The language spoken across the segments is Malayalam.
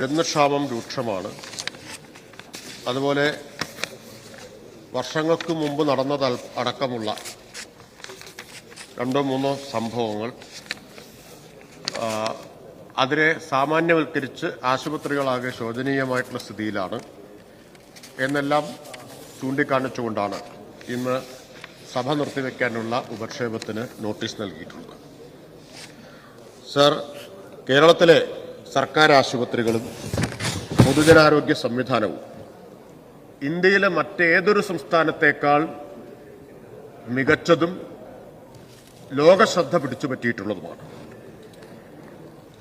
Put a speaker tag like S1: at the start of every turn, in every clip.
S1: മരുന്നുക്ഷാമം രൂക്ഷമാണ്. അതുപോലെ വർഷങ്ങൾക്ക് മുമ്പ് നടന്നത് അടക്കമുള്ള രണ്ടോ മൂന്നോ സംഭവങ്ങൾ അതിനെ സാമാന്യവൽക്കരിച്ച് ആശുപത്രികളാകെ ശോചനീയമായിട്ടുള്ള സ്ഥിതിയിലാണ് എന്നെല്ലാം ചൂണ്ടിക്കാണിച്ചുകൊണ്ടാണ് ഇന്ന് സഭ നിർത്തിവെക്കാനുള്ള ഉപക്ഷേപത്തിന് നോട്ടീസ് നൽകിയിട്ടുള്ളത്. സർ, കേരളത്തിലെ സർക്കാർ ആശുപത്രികളും പൊതുജനാരോഗ്യ സംവിധാനവും ഇന്ത്യയിലെ മറ്റേതൊരു സംസ്ഥാനത്തേക്കാൾ മികച്ചതും ലോകശ്രദ്ധ പിടിച്ചുപറ്റിയിട്ടുള്ളതുമാണ്.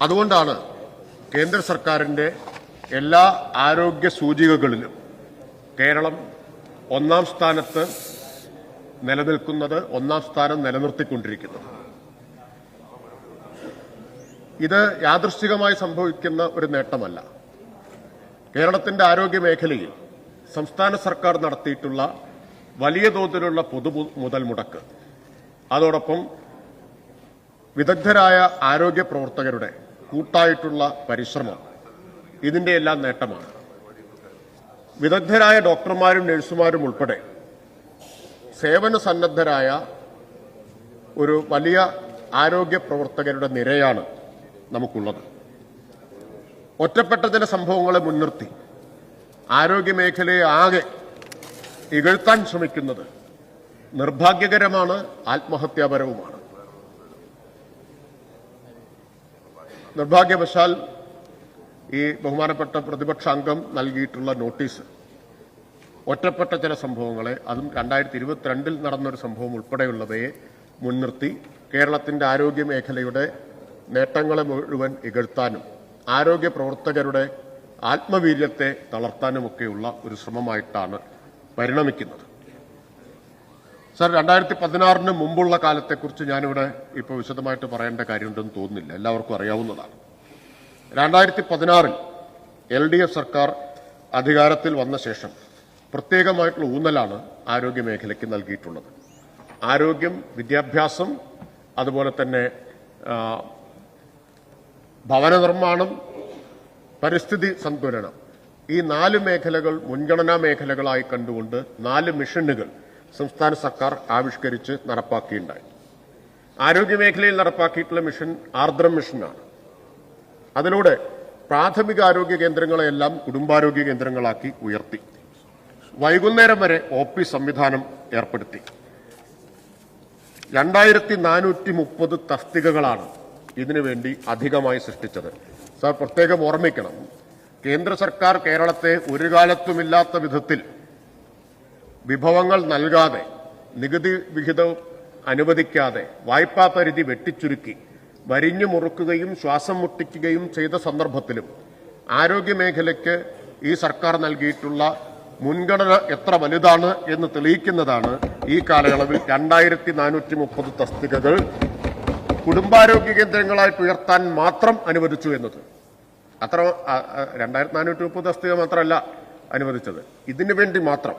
S1: അതുകൊണ്ടാണ് കേന്ദ്ര സർക്കാരിന്റെ എല്ലാ ആരോഗ്യ സൂചികകളിലും കേരളം ഒന്നാം സ്ഥാനത്ത് നിലനിൽക്കുന്നത്, ഒന്നാം സ്ഥാനം നിലനിർത്തിക്കൊണ്ടിരിക്കുന്നത്. ഇത് യാദൃശ്ചികമായി സംഭവിക്കുന്ന ഒരു നേട്ടമല്ല. കേരളത്തിന്റെ ആരോഗ്യ മേഖലയിൽ സംസ്ഥാന സർക്കാർ നടത്തിയിട്ടുള്ള വലിയ തോതിലുള്ള പൊതു മുതൽ മുടക്ക്, അതോടൊപ്പം വിദഗ്ധരായ ആരോഗ്യ പ്രവർത്തകരുടെ കൂട്ടായിട്ടുള്ള പരിശ്രമം ഇതിന്റെ എല്ലാം നേട്ടമാണ്. വിദഗ്ധരായ ഡോക്ടർമാരും നഴ്സുമാരും ഉൾപ്പെടെ സേവന സന്നദ്ധരായ ഒരു വലിയ ആരോഗ്യ പ്രവർത്തകരുടെ നിരയാണ് നമുക്കുള്ളത്. ഒറ്റപ്പെട്ട ചില സംഭവങ്ങളെ മുൻനിർത്തി ആരോഗ്യമേഖലയെ ആകെ ഇകഴ്ത്താൻ ശ്രമിക്കുന്നത് നിർഭാഗ്യകരമാണ്, ആത്മഹത്യാപരവുമാണ്. നിർഭാഗ്യവശാൽ ഈ ബഹുമാനപ്പെട്ട പ്രതിപക്ഷ അംഗം നൽകിയിട്ടുള്ള നോട്ടീസ് ഒറ്റപ്പെട്ട ചില സംഭവങ്ങളെ, അതും 2022 നടന്നൊരു സംഭവം ഉൾപ്പെടെയുള്ളവയെ മുൻനിർത്തി കേരളത്തിന്റെ ആരോഗ്യ മേഖലയുടെ നേട്ടങ്ങളെ മുഴുവൻ ഇകഴ്ത്താനും ആരോഗ്യ പ്രവർത്തകരുടെ ആത്മവീര്യത്തെ തളർത്താനുമൊക്കെയുള്ള ഒരു ശ്രമമായിട്ടാണ് പരിണമിക്കുന്നത്. സർ, 2016 മുമ്പുള്ള കാലത്തെക്കുറിച്ച് ഞാനിവിടെ ഇപ്പോൾ വിശദമായിട്ട് പറയേണ്ട കാര്യമുണ്ടെന്ന് തോന്നുന്നില്ല, എല്ലാവർക്കും അറിയാവുന്നതാണ്. 2016 LDF സർക്കാർ അധികാരത്തിൽ വന്ന ശേഷം പ്രത്യേകമായിട്ടുള്ള ഊന്നലാണ് ആരോഗ്യ മേഖലയ്ക്ക് നൽകിയിട്ടുള്ളത്. ആരോഗ്യം, വിദ്യാഭ്യാസം, അതുപോലെ തന്നെ ഭവന നിർമ്മാണം, പരിസ്ഥിതി സന്തുലനം, ഈ 4 മേഖലകൾ മുൻഗണനാ മേഖലകളായി കണ്ടുകൊണ്ട് 4 മിഷനുകൾ സംസ്ഥാന സർക്കാർ ആവിഷ്കരിച്ച് നടപ്പാക്കിയിട്ടുണ്ടായി. ആരോഗ്യമേഖലയിൽ നടപ്പാക്കിയിട്ടുള്ള മിഷൻ ആർദ്രം മിഷനാണ്. അതിലൂടെ പ്രാഥമിക ആരോഗ്യ കേന്ദ്രങ്ങളെയെല്ലാം കുടുംബാരോഗ്യ കേന്ദ്രങ്ങളാക്കി ഉയർത്തി. വൈകുന്നേരം വരെ OP സംവിധാനം ഏർപ്പെടുത്തി. 2430 തസ്തികകളാണ് ഇതിനുവേണ്ടി അധികമായി സൃഷ്ടിച്ചത്. സാർ, പ്രത്യേകം ഓർമ്മിക്കണം, കേന്ദ്ര സർക്കാർ കേരളത്തെ ഒരു കാലത്തുമില്ലാത്ത വിധത്തിൽ വിഭവങ്ങൾ നൽകാതെ, നികുതി വിഹിതം അനുവദിക്കാതെ, വായ്പാ പരിധി വെട്ടിച്ചുരുക്കി വരിഞ്ഞു മുറുക്കുകയും ശ്വാസം മുട്ടിക്കുകയും ചെയ്ത സന്ദർഭത്തിലും ആരോഗ്യമേഖലയ്ക്ക് ഈ സർക്കാർ നൽകിയിട്ടുള്ള മുൻഗണന എത്ര വലുതാണ് എന്ന് തെളിയിക്കുന്നതാണ് ഈ കാലയളവിൽ 2430 തസ്തികകൾ കുടുംബാരോഗ്യ കേന്ദ്രങ്ങളായിട്ട് ഉയർത്താൻ മാത്രം അനുവദിച്ചു എന്നത്. അത്ര 2430 തസ്തിക മാത്രമല്ല അനുവദിച്ചത്, ഇതിനു വേണ്ടി മാത്രം.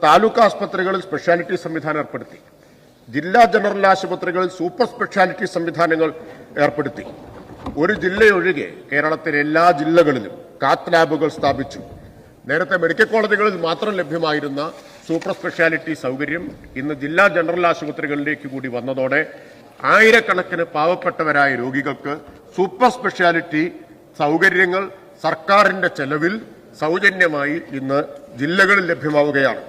S1: താലൂക്ക് ആസ്പത്രികളിൽ സ്പെഷ്യാലിറ്റി സംവിധാനം ഏർപ്പെടുത്തി. ജില്ലാ ജനറൽ ആശുപത്രികളിൽ സൂപ്പർ സ്പെഷ്യാലിറ്റി സംവിധാനങ്ങൾ ഏർപ്പെടുത്തി. ഒരു ജില്ലയൊഴികെ കേരളത്തിലെ എല്ലാ ജില്ലകളിലും കാത്ത് ലാബുകൾ സ്ഥാപിച്ചു. നേരത്തെ മെഡിക്കൽ കോളേജുകളിൽ മാത്രം ലഭ്യമായിരുന്ന സൂപ്പർ സ്പെഷ്യാലിറ്റി സൗകര്യം ഇന്ന് ജില്ലാ ജനറൽ ആശുപത്രികളിലേക്ക് കൂടി വന്നതോടെ ആയിരക്കണക്കിന് പാവപ്പെട്ടവരായ രോഗികൾക്ക് സൂപ്പർ സ്പെഷ്യാലിറ്റി സൗകര്യങ്ങൾ സർക്കാരിന്റെ ചെലവിൽ സൗജന്യമായി ഇന്ന് ജില്ലകളിൽ ലഭ്യമാവുകയാണ്.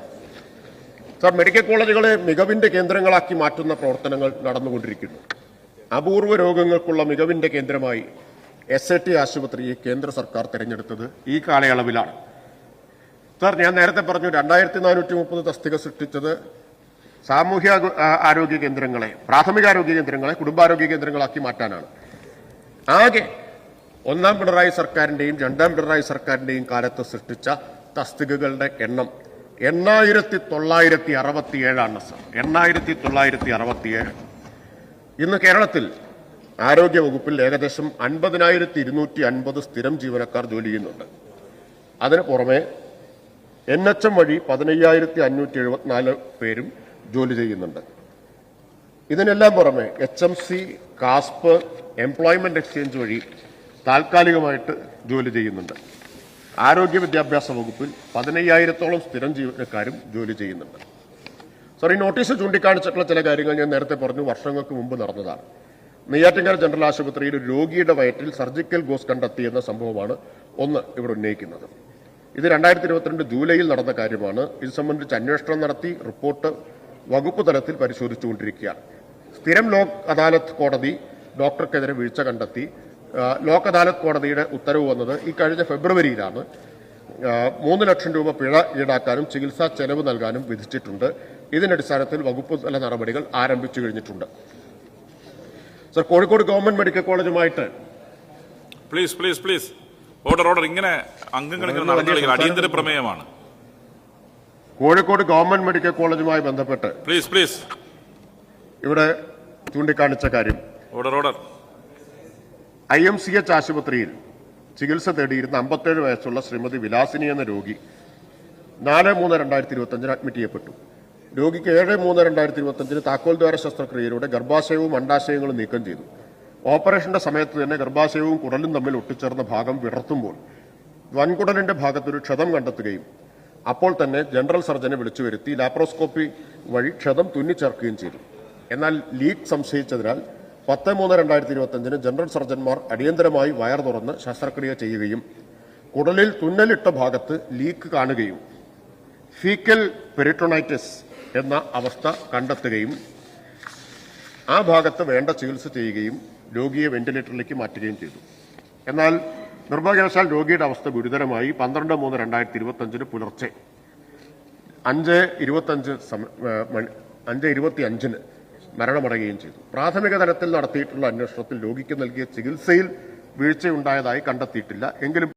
S1: സർ, മെഡിക്കൽ കോളേജുകളെ മികവിന്റെ കേന്ദ്രങ്ങളാക്കി മാറ്റുന്ന പ്രവർത്തനങ്ങൾ നടന്നുകൊണ്ടിരിക്കുന്നു. അപൂർവ രോഗങ്ങൾക്കുള്ള മികവിന്റെ കേന്ദ്രമായി SAT ആശുപത്രിയെ കേന്ദ്ര സർക്കാർ തെരഞ്ഞെടുത്തത് ഈ കാലയളവിലാണ്. സർ, ഞാൻ നേരത്തെ പറഞ്ഞു 2430 തസ്തിക സൃഷ്ടിച്ചത് സാമൂഹ്യ ആരോഗ്യ കേന്ദ്രങ്ങളെ, പ്രാഥമികാരോഗ്യ കേന്ദ്രങ്ങളെ കുടുംബാരോഗ്യ കേന്ദ്രങ്ങളാക്കി മാറ്റാനാണ്. ആകെ ഒന്നാം പിണറായി സർക്കാരിന്റെയും രണ്ടാം പിണറായി സർക്കാരിന്റെയും കാലത്ത് സൃഷ്ടിച്ച തസ്തികകളുടെ എണ്ണം 8967 സർ. 8967. ഇന്ന് കേരളത്തിൽ ആരോഗ്യ വകുപ്പിൽ ഏകദേശം 50,250 സ്ഥിരം ജീവനക്കാർ ജോലി ചെയ്യുന്നുണ്ട്. അതിന് പുറമെ NHM വഴി 15,574 പേരും ജോലി ചെയ്യുന്നുണ്ട്. ഇതിനെല്ലാം പുറമെ HMC, കാസ്പ്, എംപ്ലോയ്മെന്റ് എക്സ്ചേഞ്ച് വഴി താൽക്കാലികമായിട്ട് ജോലി ചെയ്യുന്നുണ്ട്. ആരോഗ്യ വിദ്യാഭ്യാസ വകുപ്പിൽ 15,000-ഓളം സ്ഥിരം ജീവനക്കാരും ജോലി ചെയ്യുന്നുണ്ട്. സർ, ഈ നോട്ടീസ് ചൂണ്ടിക്കാണിച്ചിട്ടുള്ള ചില കാര്യങ്ങൾ ഞാൻ നേരത്തെ പറഞ്ഞു, വർഷങ്ങൾക്ക് മുമ്പ് നടന്നതാണ്. നെയ്യാറ്റിൻകര ജനറൽ ആശുപത്രിയിൽ ഒരു രോഗിയുടെ വയറ്റിൽ സർജിക്കൽ ഗോസ് കണ്ടെത്തിയെന്ന സംഭവമാണ് ഒന്ന് ഇവിടെ ഉന്നയിക്കുന്നത്. ഇത് 2022 ജൂലൈയിൽ നടന്ന കാര്യമാണ്. ഇത് സംബന്ധിച്ച് അന്വേഷണം നടത്തി റിപ്പോർട്ട് വകുപ്പ് തലത്തിൽ പരിശോധിച്ചുകൊണ്ടിരിക്കുകയാണ്. സ്ഥിരം ലോക് അദാലത്ത് കോടതി ഡോക്ടർക്കെതിരെ വീഴ്ച കണ്ടെത്തി. ലോക് അദാലത്ത് കോടതിയുടെ ഉത്തരവ് വന്നത് ഈ കഴിഞ്ഞ ഫെബ്രുവരിയിലാണ്. 3 ലക്ഷം രൂപ പിഴ ഈടാക്കാനും ചികിത്സാ ചെലവ് നൽകാനും വിധിച്ചിട്ടുണ്ട്. ഇതിനടിസ്ഥാനത്തിൽ വകുപ്പ് തല നടപടികൾ ആരംഭിച്ചു കഴിഞ്ഞിട്ടുണ്ട്. സർ, കോഴിക്കോട് ഗവൺമെന്റ് മെഡിക്കൽ കോളേജുമായിട്ട്
S2: പ്ലീസ് ഓർഡർ ഇങ്ങനെ അംഗങ്ങൾ അടിയന്തര പ്രമേയമാണ്.
S1: കോഴിക്കോട് ഗവൺമെന്റ് മെഡിക്കൽ കോളേജുമായി ബന്ധപ്പെട്ട്
S2: പ്ലീസ്
S1: ഇവിടെ ചൂണ്ടിക്കാണിച്ച കാര്യം,
S2: ഓർഡർ
S1: IMCH ആശുപത്രിയിൽ ചികിത്സ തേടിയിരുന്ന 57 വയസ്സുള്ള ശ്രീമതി വിലാസിനി എന്ന രോഗി 4/3/2025 അഡ്മിറ്റ് ചെയ്യപ്പെട്ടു. രോഗിക്ക് 7/3/2025 താക്കോൽ ദ്വാര ശസ്ത്രക്രിയയിലൂടെ ഗർഭാശയവും അണ്ഡാശയങ്ങളും നീക്കം ചെയ്തു. ഓപ്പറേഷന്റെ സമയത്ത് തന്നെ ഗർഭാശയവും കുടലും തമ്മിൽ ഒട്ടിച്ചേർന്ന ഭാഗം വിടർത്തുമ്പോൾ വൻകുടലിന്റെ ഭാഗത്തൊരു ക്ഷതം കണ്ടെത്തുകയും അപ്പോൾ തന്നെ ജനറൽ സർജനെ വിളിച്ചു വരുത്തി ലാപ്രോസ്കോപ്പി വഴി ക്ഷതം തുന്നിച്ചേർക്കുകയും ചെയ്തു. എന്നാൽ ലീക്ക് സംശയിച്ചതിനാൽ 10/3/2025 ജനറൽ സർജൻമാർ അടിയന്തരമായി വയർ തുറന്ന് ശസ്ത്രക്രിയ ചെയ്യുകയും കുടലിൽ തുന്നലിട്ട ഭാഗത്ത് ലീക്ക് കാണുകയും ഫീക്കൽ പെരിറ്റോണൈറ്റിസ് എന്ന അവസ്ഥ കണ്ടെത്തുകയും ആ ഭാഗത്ത് വേണ്ട ചികിത്സ ചെയ്യുകയും രോഗിയെ വെന്റിലേറ്ററിലേക്ക് മാറ്റുകയും ചെയ്തു. എന്നാൽ നിർഭാഗ്യവശാൽ രോഗിയുടെ അവസ്ഥ ഗുരുതരമായി 12/3/2025 പുലർച്ചെ 5:25 മരണമടയുകയും ചെയ്തു. പ്രാഥമിക തലത്തിൽ നടത്തിയിട്ടുള്ള അന്വേഷണത്തിൽ രോഗിക്ക് നൽകിയ ചികിത്സയിൽ വീഴ്ചയുണ്ടായതായി കണ്ടെത്തിയിട്ടില്ല. എങ്കിലും